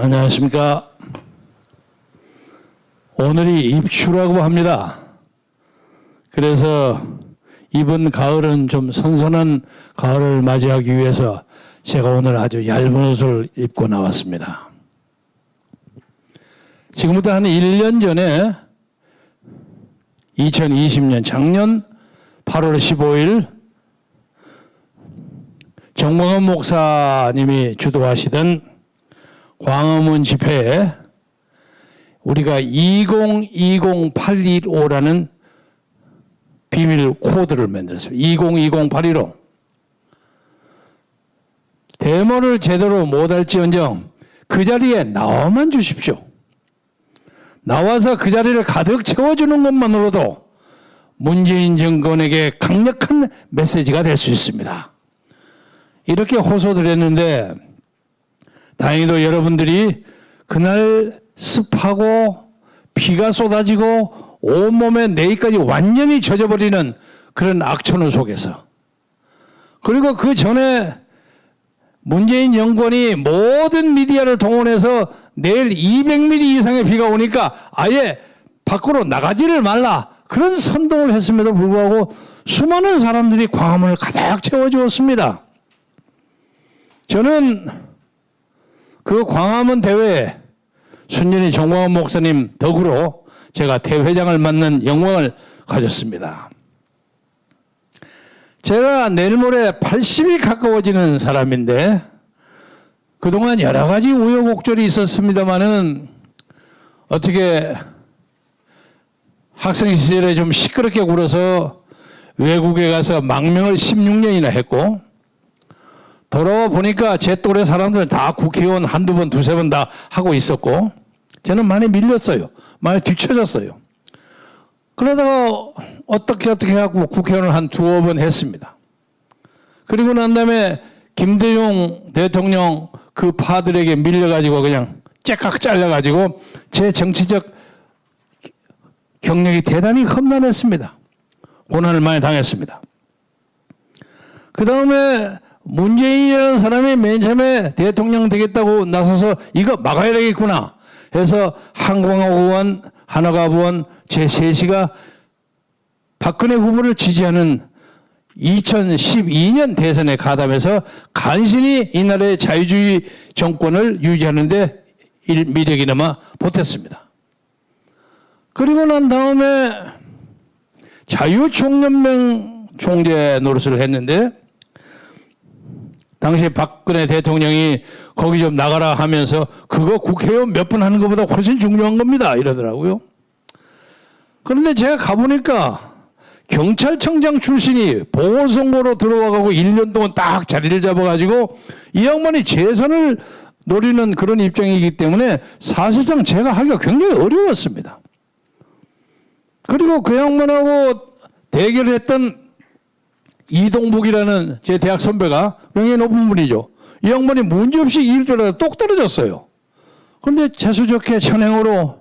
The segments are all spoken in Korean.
안녕하십니까. 오늘이 입추라고 합니다. 그래서 이번 가을은 좀 선선한 가을을 맞이하기 위해서 제가 오늘 아주 얇은 옷을 입고 나왔습니다. 지금부터 한 1년 전에 2020년 작년 8월 15일 정광훈 목사님이 주도하시던 광화문 집회에 우리가 2020-815라는 비밀 코드를 만들었어요. 2020-815. 데모를 제대로 못할지언정 그 자리에 나와만 주십시오. 나와서 그 자리를 가득 채워주는 것만으로도 문재인 정권에게 강력한 메시지가 될 수 있습니다. 이렇게 호소드렸는데 다행히도 여러분들이 그날 습하고 비가 쏟아지고 온몸에 내일까지 완전히 젖어버리는 그런 악천후 속에서, 그리고 그 전에 문재인 정권이 모든 미디어를 동원해서 내일 200mm 이상의 비가 오니까 아예 밖으로 나가지를 말라, 그런 선동을 했음에도 불구하고 수많은 사람들이 광화문을 가득 채워주었습니다. 저는 그 광화문 대회에 순전히 정광훈 목사님 덕으로 제가 대회장을 맡는 영광을 가졌습니다. 제가 내일 모레 80이 가까워지는 사람인데 그동안 여러 가지 우여곡절이 있었습니다마는 어떻게 학생 시절에 좀 시끄럽게 굴어서 외국에 가서 망명을 16년이나 했고, 돌아와 보니까 제 또래 사람들은 다 국회의원 한두 번, 두세 번 다 하고 있었고, 저는 많이 밀렸어요. 많이 뒤쳐졌어요. 그러다가 어떻게 하고 국회의원을 한 두어 번 했습니다. 그리고 난 다음에 김대중 대통령 그 파들에게 밀려가지고 그냥 째깍 잘려가지고 제 정치적 경력이 대단히 험난했습니다. 고난을 많이 당했습니다. 그 다음에 문재인이라는 사람이 맨 처음에 대통령 되겠다고 나서서 이거 막아야 되겠구나 해서 한광호 의원, 한화갑 의원, 제 셋이가 박근혜 후보를 지지하는 2012년 대선에 가담해서 간신히 이 나라의 자유주의 정권을 유지하는 데 미력이나마 보탰습니다. 그리고 난 다음에 자유총연맹 총재 노릇을 했는데, 당시 박근혜 대통령이 거기 좀 나가라 하면서 그거 국회의원 몇 분 하는 것보다 훨씬 중요한 겁니다 이러더라고요. 그런데 제가 가보니까 경찰청장 출신이 보궐선거로 들어와가고 1년 동안 딱 자리를 잡아가지고 이 양반이 재선을 노리는 그런 입장이기 때문에 사실상 제가 하기가 굉장히 어려웠습니다. 그리고 그 양반하고 대결을 했던 이동복이라는 제 대학 선배가 굉장히 높은 분이죠. 이 양반이 문제없이 이길 줄 알아서 똑 떨어졌어요. 그런데 재수좋게 천행으로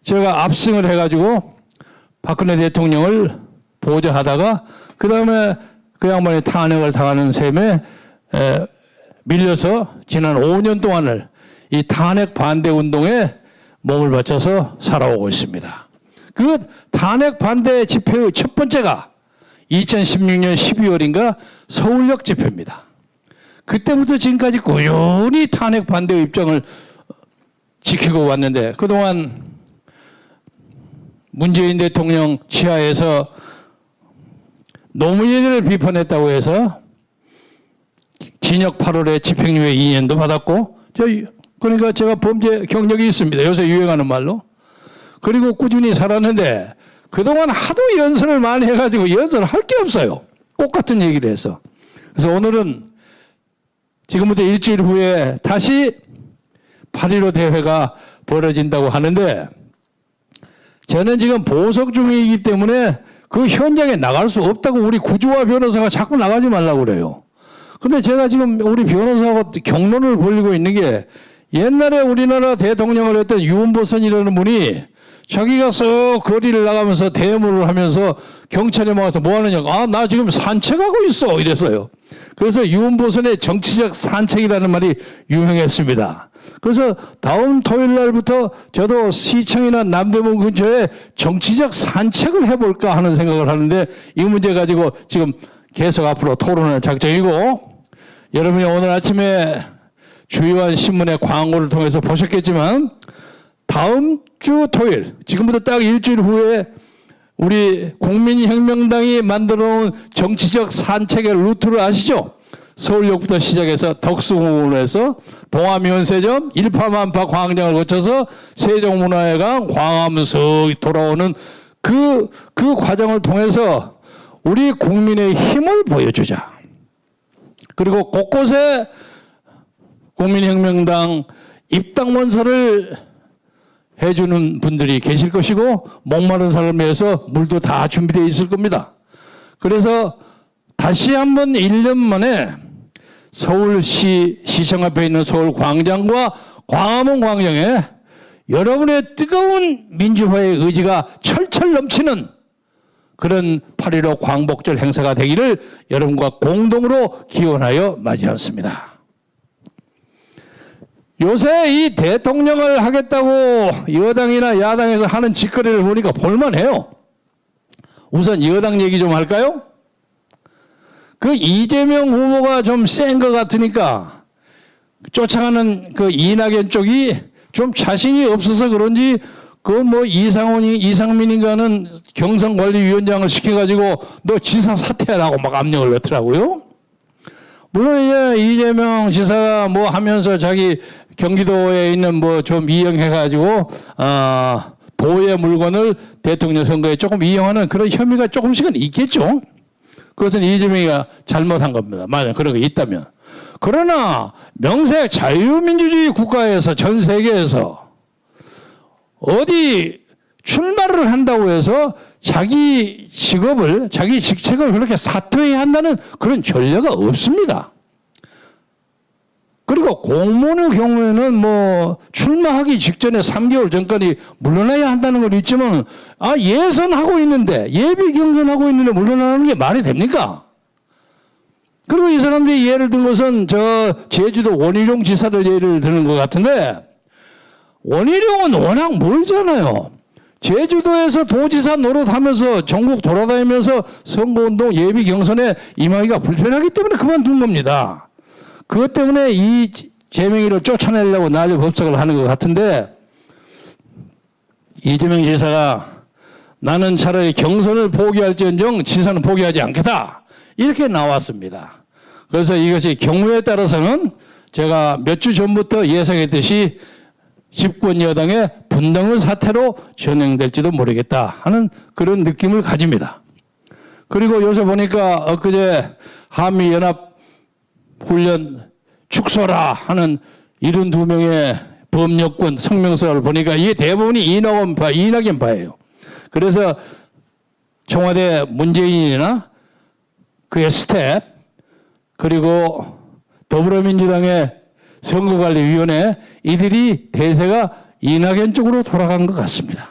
제가 압승을 해가지고 박근혜 대통령을 보좌하다가 그 다음에 그 양반이 탄핵을 당하는 셈에 밀려서 지난 5년 동안을 이 탄핵 반대 운동에 몸을 바쳐서 살아오고 있습니다. 그 탄핵 반대 집회의 첫 번째가 2016년 12월인가 서울역 집회입니다. 그때부터 지금까지 꾸준히 탄핵 반대 입장을 지키고 왔는데, 그동안 문재인 대통령 치하에서 노무현을 비판했다고 해서 징역 8월에 집행유예 2년도 받았고, 그러니까 제가 범죄 경력이 있습니다. 요새 유행하는 말로. 그리고 꾸준히 살았는데 그동안 하도 연설을 많이 해가지고 연설을 할 게 없어요. 똑같은 얘기를 해서. 그래서 오늘은 지금부터 일주일 후에 다시 8.15 대회가 벌어진다고 하는데, 저는 지금 보석 중이기 때문에 그 현장에 나갈 수 없다고 우리 구조화 변호사가 자꾸 나가지 말라고 그래요. 그런데 제가 지금 우리 변호사하고 경론을 벌이고 있는 게, 옛날에 우리나라 대통령을 했던 유은보선이라는 분이 자기가 쓱 거리를 나가면서 대모를 하면서 경찰에 와서 뭐 하느냐. 아, 나 지금 산책하고 있어. 이랬어요. 그래서 유은보선의 정치적 산책이라는 말이 유명했습니다. 그래서 다음 토요일 날부터 저도 시청이나 남대문 근처에 정치적 산책을 해볼까 하는 생각을 하는데 이 문제 가지고 지금 계속 앞으로 토론할 작정이고, 여러분이 오늘 아침에 주요한 신문의 광고를 통해서 보셨겠지만 다음 주 토요일, 지금부터 딱 일주일 후에 우리 국민혁명당이 만들어 놓은 정치적 산책의 루트를 아시죠? 서울역부터 시작해서 덕수궁에서 동아면세점, 일파만파 광장을 거쳐서 세종문화회관, 광화문 쓱 돌아오는 그 과정을 통해서 우리 국민의 힘을 보여주자. 그리고 곳곳에 국민혁명당 입당원서를 해주는 분들이 계실 것이고 목마른 사람을 위해서 물도 다 준비되어 있을 겁니다. 그래서 다시 한번 1년 만에 서울시 시청 앞에 있는 서울광장과 광화문 광장에 여러분의 뜨거운 민주화의 의지가 철철 넘치는 그런 8.15 광복절 행사가 되기를 여러분과 공동으로 기원하여 맞이했습니다. 요새 이 대통령을 하겠다고 여당이나 야당에서 하는 짓거리를 보니까 볼만해요. 우선 여당 얘기 좀 할까요? 그 이재명 후보가 좀 센 것 같으니까 쫓아가는 그 이낙연 쪽이 좀 자신이 없어서 그런지 그 뭐 이상민인가는 경선관리위원장을 시켜가지고 너 지사 사퇴하라고 막 압력을 넣더라고요. 물론 이재명 지사가 뭐 하면서 자기 경기도에 있는 뭐 좀 이용해가지고 도의 물건을 대통령 선거에 조금 이용하는 그런 혐의가 조금씩은 있겠죠. 그것은 이재명이가 잘못한 겁니다. 만약 그런 게 있다면. 그러나 명색 자유민주주의 국가에서 전 세계에서 어디 출마를 한다고 해서 자기 직업을, 자기 직책을 그렇게 사퇴해야 한다는 그런 전례가 없습니다. 그리고 공무원의 경우에는 뭐 출마하기 직전에 3개월 전까지 물러나야 한다는 건 있지만 예선하고 있는데, 예비 경선하고 있는데 물러나는 게 말이 됩니까? 그리고 이 사람들이 예를 든 것은 저 제주도 원희룡 지사를 예를 드는 것 같은데, 원희룡은 워낙 멀잖아요. 제주도에서 도지사 노릇하면서 전국 돌아다니면서 선거운동 예비 경선에 임하기가 불편하기 때문에 그만둔 겁니다. 그것 때문에 이 재명이를 쫓아내려고 난리 법석을 하는 것 같은데, 이재명 지사가 나는 차라리 경선을 포기할지언정 지사는 포기하지 않겠다 이렇게 나왔습니다. 그래서 이것이 경우에 따라서는 제가 몇 주 전부터 예상했듯이 집권 여당의 분당의 사태로 전행될지도 모르겠다 하는 그런 느낌을 가집니다. 그리고 요새 보니까 엊그제 한미연합훈련 축소라 하는 72명의 범여권 성명서를 보니까 이게 대부분이 이낙연파예요. 그래서 청와대 문재인이나 그의 스텝, 그리고 더불어민주당의 선거관리위원회, 이들이 대세가 이낙연 쪽으로 돌아간 것 같습니다.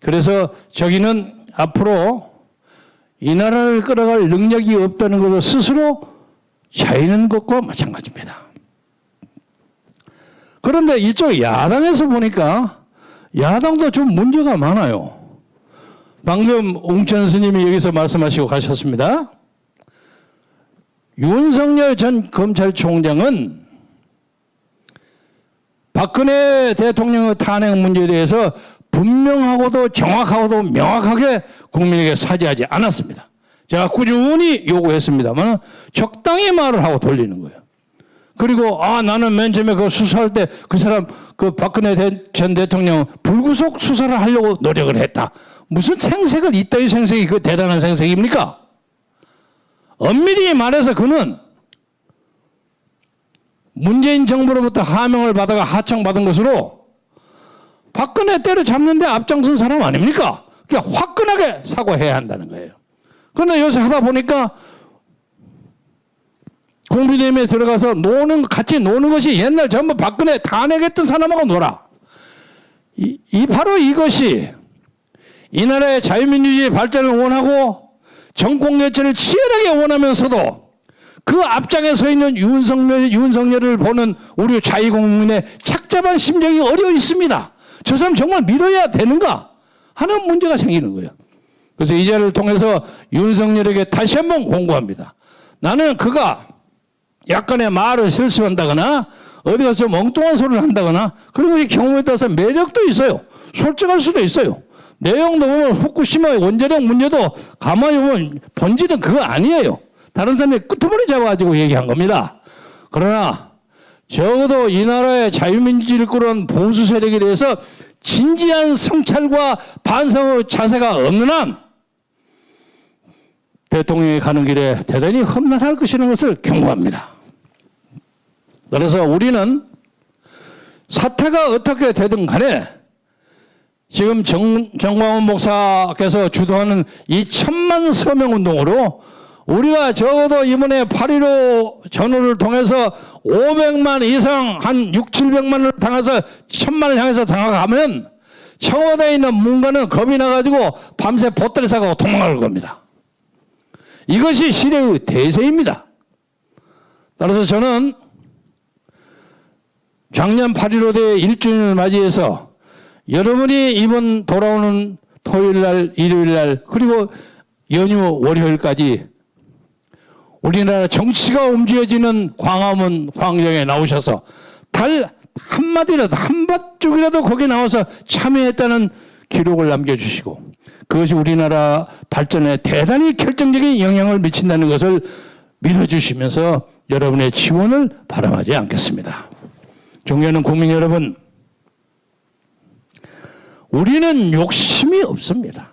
그래서 저기는 앞으로 이 나라를 끌어갈 능력이 없다는 것을 스스로 자인한 것과 마찬가지입니다. 그런데 이쪽 야당에서 보니까 야당도 좀 문제가 많아요. 방금 웅천 스님이 여기서 말씀하시고 가셨습니다. 윤석열 전 검찰총장은 박근혜 대통령의 탄핵 문제에 대해서 분명하고도 정확하고도 명확하게 국민에게 사죄하지 않았습니다. 제가 꾸준히 요구했습니다만 적당히 말을 하고 돌리는 거예요. 그리고 나는 맨 처음에 그 수사할 때 그 사람 그 박근혜 전 대통령 불구속 수사를 하려고 노력을 했다. 무슨 생색을 이따위 생색이 그 대단한 생색입니까? 엄밀히 말해서 그는 문재인 정부로부터 하명을 받아가 하청받은 것으로 박근혜 때려잡는데 앞장선 사람 아닙니까? 그러니까 화끈하게 사과해야 한다는 거예요. 그런데 요새 하다 보니까 국민의힘에 들어가서 같이 노는 것이 옛날 전부 박근혜 탄핵했던 사람하고 놀아. 바로 이것이 이 나라의 자유민주주의 발전을 원하고 정권 개최를 치열하게 원하면서도 그 앞장에 서 있는 윤석열을 보는 우리 자유국민의 착잡한 심정이 어려 있습니다. 저 사람 정말 밀어야 되는가 하는 문제가 생기는 거예요. 그래서 이 자리를 통해서 윤석열에게 다시 한번 공고합니다. 나는 그가 약간의 말을 실수한다거나 어디 가서 좀 엉뚱한 소리를 한다거나 그리고 이 경우에 따라서 매력도 있어요. 솔직할 수도 있어요. 내용도 보면 후쿠시마의 원자력 문제도 가만히 보면 본질은 그거 아니에요. 다른 사람이 끄트머리 잡아가지고 얘기한 겁니다. 그러나 적어도 이 나라의 자유민주주의를 꾸려온 보수 세력에 대해서 진지한 성찰과 반성의 자세가 없는 한 대통령이 가는 길에 대단히 험난할 것이라는 것을 경고합니다. 그래서 우리는 사태가 어떻게 되든 간에 지금 정광훈 목사께서 주도하는 이 1000만 서명 운동으로 우리가 적어도 이번에 8.15 전후를 통해서 500만 이상 한 6, 700만을 당해서 1000만을 향해서 당하면 청와대에 있는 문관은 겁이 나가지고 밤새 보따리 싸고 도망갈 겁니다. 이것이 시대의 대세입니다. 따라서 저는 작년 8.15대 1주년을 맞이해서 여러분이 이번 돌아오는 토요일날, 일요일날 그리고 연휴 월요일까지 우리나라 정치가 움직여지는 광화문 광장에 나오셔서 달 한마디라도 한밭쪽이라도 거기 나와서 참여했다는 기록을 남겨주시고 그것이 우리나라 발전에 대단히 결정적인 영향을 미친다는 것을 믿어주시면서 여러분의 지원을 바람하지 않겠습니다. 존경하는 국민 여러분, 우리는 욕심이 없습니다.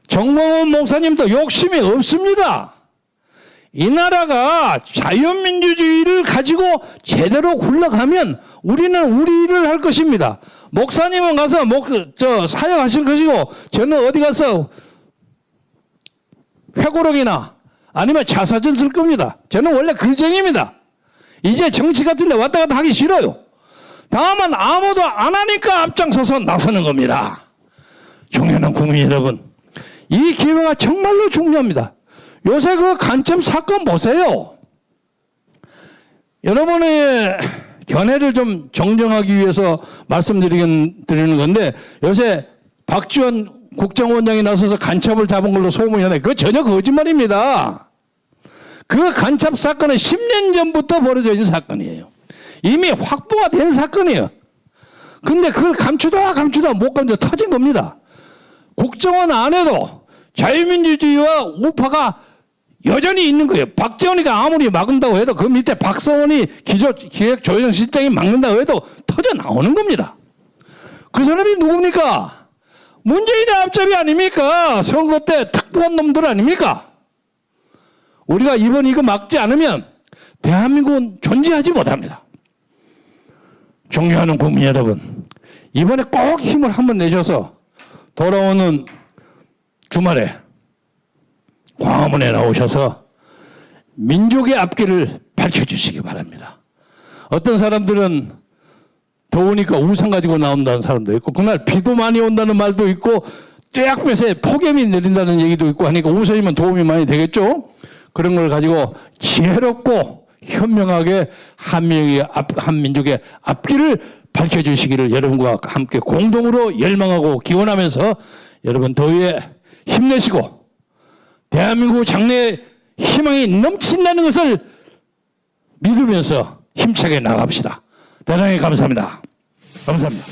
정광훈 목사님도 욕심이 없습니다. 이 나라가 자유민주주의를 가지고 제대로 굴러가면 우리는 우리 일을 할 것입니다. 목사님은 가서 사역하실 것이고 저는 어디 가서 회고록이나 아니면 자사전 쓸 겁니다. 저는 원래 글쟁이입니다. 이제 정치 같은 데 왔다 갔다 하기 싫어요. 다만 아무도 안 하니까 앞장서서 나서는 겁니다. 존경하는 국민 여러분, 이 기회가 정말로 중요합니다. 요새 그 간첩 사건 보세요. 여러분의 견해를 좀 정정하기 위해서 말씀드리는 건데 요새 박지원 국정원장이 나서서 간첩을 잡은 걸로 소문이 나요. 그거 전혀 거짓말입니다. 그 간첩 사건은 10년 전부터 벌어져 있는 사건이에요. 이미 확보가 된 사건이에요. 근데 그걸 감추다 못 감추다 터진 겁니다. 국정원 안에도 자유민주주의와 우파가 여전히 있는 거예요. 박정희가 아무리 막는다고 해도 그 밑에 박성원이 기획조정실장이 막는다고 해도 터져 나오는 겁니다. 그 사람이 누굽니까? 문재인의 앞잡이 아닙니까? 선거 때 특보한 놈들 아닙니까? 우리가 이번 이거 막지 않으면 대한민국은 존재하지 못합니다. 존경하는 국민 여러분, 이번에 꼭 힘을 한번 내셔서 돌아오는 주말에 광화문에 나오셔서 민족의 앞길을 밝혀주시기 바랍니다. 어떤 사람들은 더우니까 우산 가지고 나온다는 사람도 있고 그날 비도 많이 온다는 말도 있고 떼약볕에 폭염이 내린다는 얘기도 있고 하니까 우산이면 도움이 많이 되겠죠. 그런 걸 가지고 지혜롭고 현명하게 한민족의 앞길을 밝혀주시기를 여러분과 함께 공동으로 열망하고 기원하면서 여러분 더위에 힘내시고 대한민국 장래에 희망이 넘친다는 것을 믿으면서 힘차게 나갑시다. 대단히 감사합니다. 감사합니다.